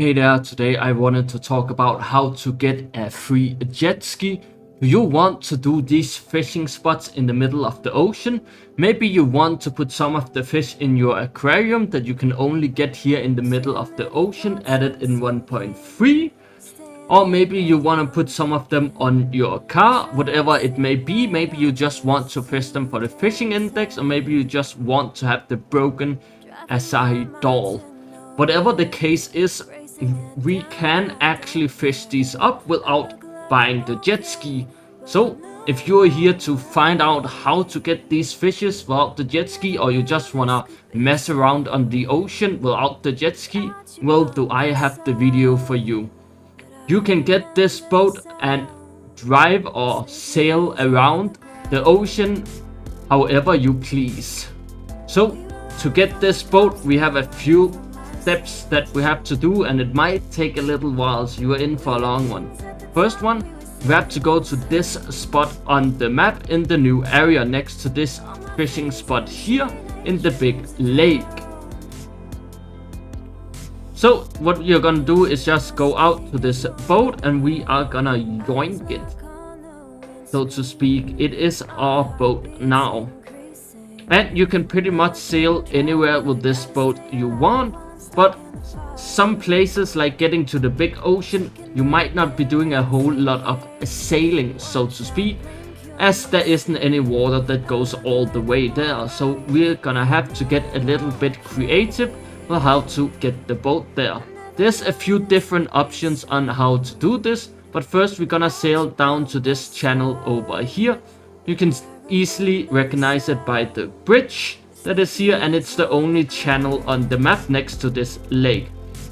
Hey there, today I wanted to talk about how to get a free jet ski. Do you want to do these fishing spots in the middle of the ocean? Maybe you want to put some of the fish in your aquarium that you can only get here in the middle of the ocean, added in 1.3. Or maybe you want to put some of them on your car, whatever it may be. Maybe you just want to fish them for the fishing index, or maybe you just want to have the broken Asahi doll. Whatever the case is, we can actually fish these up without buying the jet ski. So if you're here to find out how to get these fishes without the jet ski, or you just wanna mess around on the ocean without the jet ski, well, do I have the video for you. You can get this boat and drive or sail around the ocean however you please. So to get this boat, we have a few steps that we have to do, and it might take a little while, so you are in for a long one. First one, we have to go to this spot on the map in the new area next to this fishing spot here in the big lake. So what you're gonna do is just go out to this boat and we are gonna yoink it, so to speak. It is our boat now, and you can pretty much sail anywhere with this boat you want. But some places, like getting to the big ocean, you might not be doing a whole lot of sailing, so to speak, as there isn't any water that goes all the way there. So we're gonna have to get a little bit creative with how to get the boat there. There's a few different options on how to do this, but first we're gonna sail down to this channel over here. You can easily recognize it by the bridge that is here, and it's the only channel on the map next to this lake.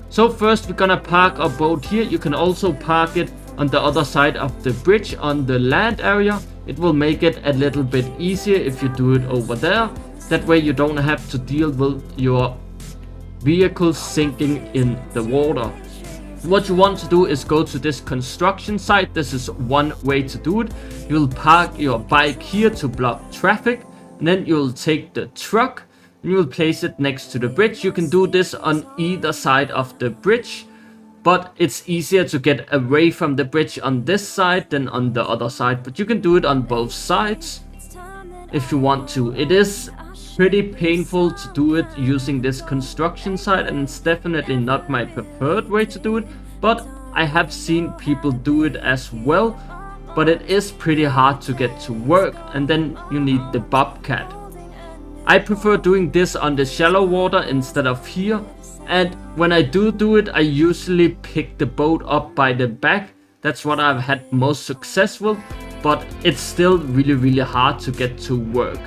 So first we're gonna park our boat here. You can also park it on the other side of the bridge on the land area. It will make it a little bit easier if you do it over there. That way you don't have to deal with your vehicle sinking in the water. What you want to do is go to this construction site. This is one way to do it. You'll park your bike here to block traffic. Then you'll take the truck and you'll place it next to the bridge. You can do this on either side of the bridge, but it's easier to get away from the bridge on this side than on the other side. But you can do it on both sides if you want to. It is pretty painful to do it using this construction site, and it's definitely not my preferred way to do it, but I have seen people do it as well. But it is pretty hard to get to work, and then you need the bobcat. I prefer doing this on the shallow water instead of here, and when I do it, I usually pick the boat up by the back. That's what I've had most successful, but it's still really hard to get to work.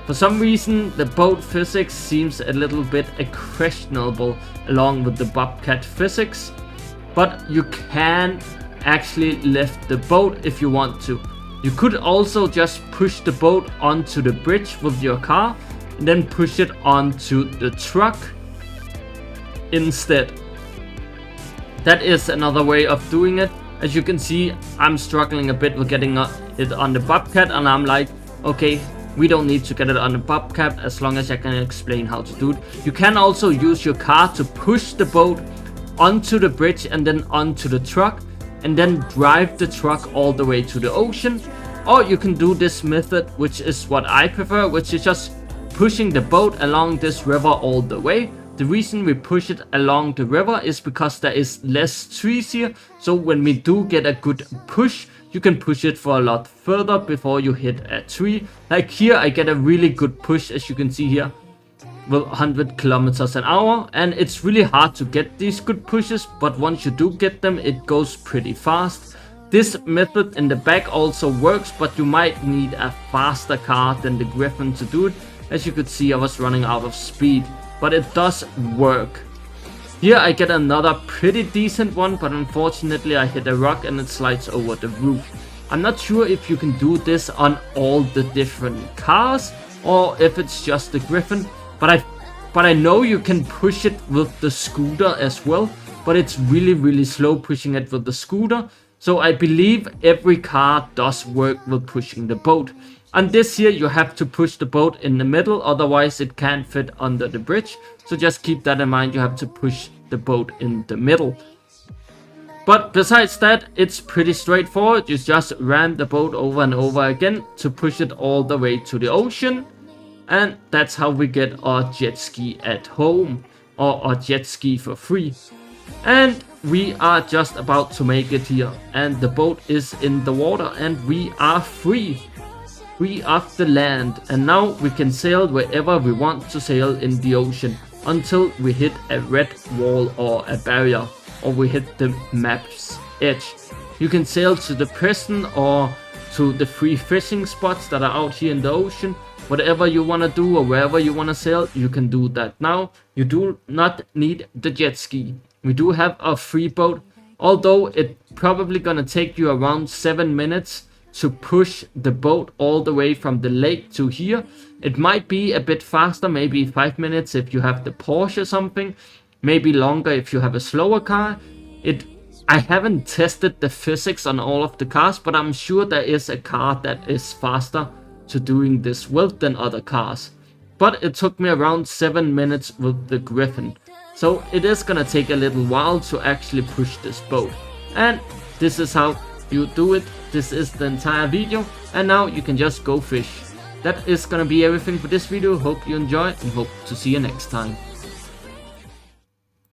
For some reason, the boat physics seems a little bit questionable along with the bobcat physics, but you can actually lift the boat if you want to. You could also just push the boat onto the bridge with your car and then push it onto the truck instead. That is another way of doing it. As you can see, I'm struggling a bit with getting it on the bobcat, and I'm like, okay, we don't need to get it on the bobcat as long as I can explain how to do it. You can also use your car to push the boat onto the bridge and then onto the truck, and then drive the truck all the way to the ocean. Or you can do this method, which is what I prefer, which is just pushing the boat along this river all the way. The reason we push it along the river is because there is less trees here, so when we do get a good push, you can push it for a lot further before you hit a tree. Like here, I get a really good push, as you can see here, with 100 kilometers an hour, and it's really hard to get these good pushes, but once you do get them, it goes pretty fast. This method in the back also works, but you might need a faster car than the Griffin to do it. As you could see, I was running out of speed, but it does work. Here I get another pretty decent one, but unfortunately I hit a rock and it slides over the roof. I'm not sure if you can do this on all the different cars or if it's just the Griffin. But I know you can push it with the scooter as well, but it's really slow pushing it with the scooter. So I believe every car does work with pushing the boat. On this here, you have to push the boat in the middle, otherwise it can't fit under the bridge. So just keep that in mind, you have to push the boat in the middle. But besides that, it's pretty straightforward. You just ram the boat over and over again to push it all the way to the ocean. And that's how we get our jet ski at home, or our jet ski for free. And we are just about to make it here, and the boat is in the water, and we are free off the land. And now we can sail wherever we want to sail in the ocean until we hit a red wall or a barrier, or we hit the map's edge. You can sail to the prison or to the free fishing spots that are out here in the ocean. Whatever you want to do or wherever you want to sail, you can do that now. You do not need the jet ski. We do have a free boat, although it's probably gonna take you around 7 minutes to push the boat all the way from the lake to here. It might be a bit faster, maybe 5 minutes if you have the Porsche or something, maybe longer if you have a slower car. I haven't tested the physics on all of the cars, but I'm sure there is a car that is faster to doing this with than other cars. But it took me around 7 minutes with the Griffin. So it is gonna take a little while to actually push this boat. And this is how you do it. This is the entire video, and now you can just go fish. That is gonna be everything for this video. Hope you enjoy and hope to see you next time.